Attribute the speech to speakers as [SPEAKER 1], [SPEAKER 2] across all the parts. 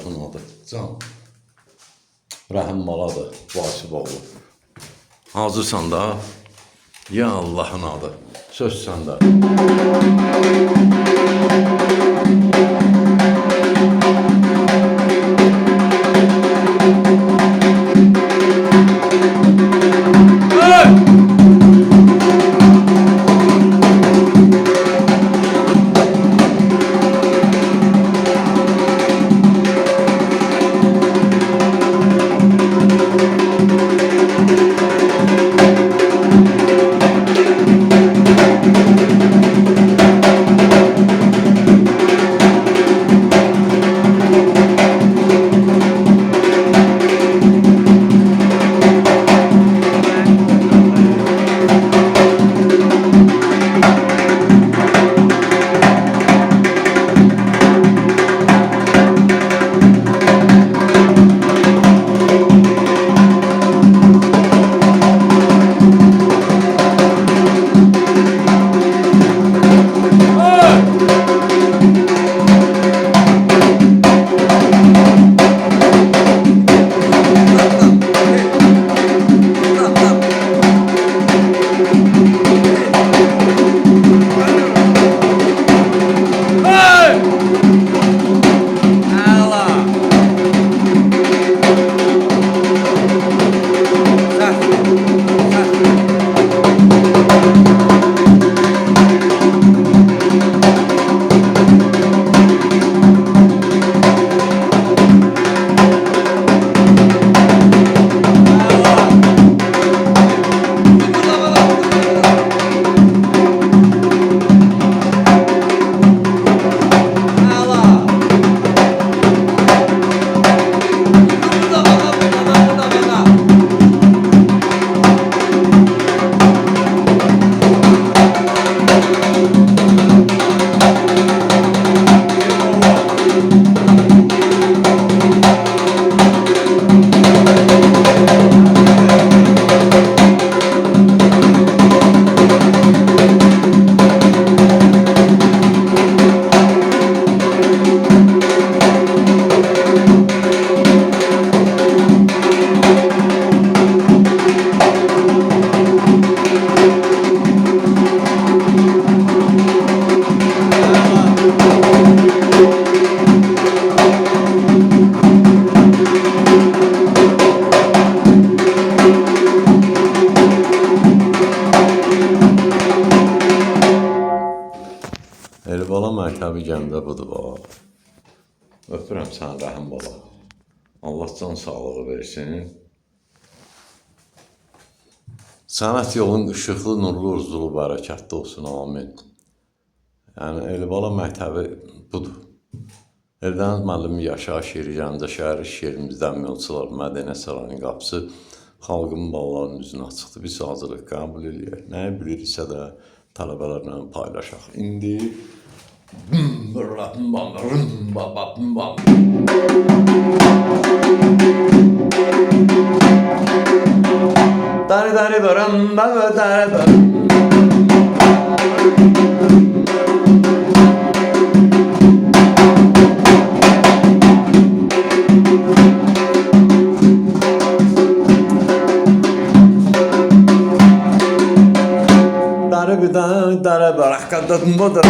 [SPEAKER 1] Allahın adı. Can. Rəhim maladır. Vasif oğlu. Hazırsan da. Ya Allahın adı. Söz səndə. Elbala mərtəbi gəmdə budur bax. Öpürəm sən rəhim bala. Allah can sağlığı versin. Sənət yolun işıqlı, nurlu, urzulu, bərəkətli olsun, amin. Yəni, Elbala məktəbi budur. Eldəniz müəllimi Yaşar şeiri Gəncə şəhəri şeirimizdən Mülçılar Mədənə Sarayının qapısı xalqın balalarının üzünə açıqdır. Biz hazırlıq qəbul edirik. Nəyi bilirsə də tələbələrlə paylaşaq. İndi Dari baram baba dari baram Dari barak kadın budur.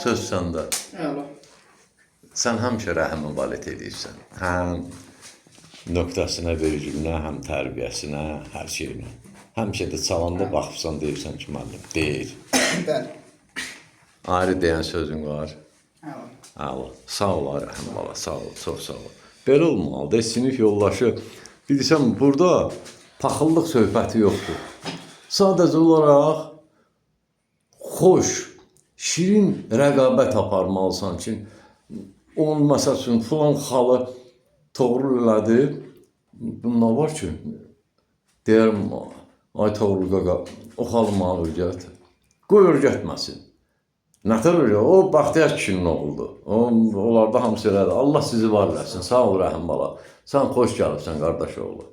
[SPEAKER 1] Söz səndə. Sən həmişə rəhimə valid edirsən. Həm nöqtəsinə, vergülünə, həm tərbiyəsinə, hər şeyinə. Həmişə də çalanda baxırsan, deyirsən ki, müəllim, deyir.
[SPEAKER 2] Bəli.
[SPEAKER 1] Ayrı deyən sözün var. Əla. Sağ ol, rəhim bala, sağ ol, çox sağ ol. Belə olmalıdır, sinif yoldaşı. Bilirsən, burada paxıllıq söhbəti yoxdur. Sadəcə olaraq xoş, şirin rəqabət aparmalısan ki, onun məsəl üçün filan xalı toğrul elədi. Bunlar var ki, deyərim, ay toğrul qaqa, o xalı mənə öyrət. Qoy öyrətməsin. Nətər öyle? O Baxtiyar kişinin oğludur. Onlarda hamısı elədir. Allah sizi var eləsin. Sağ ol Rəhim bala. Sən xoş gəlibsən qardaş oğlu.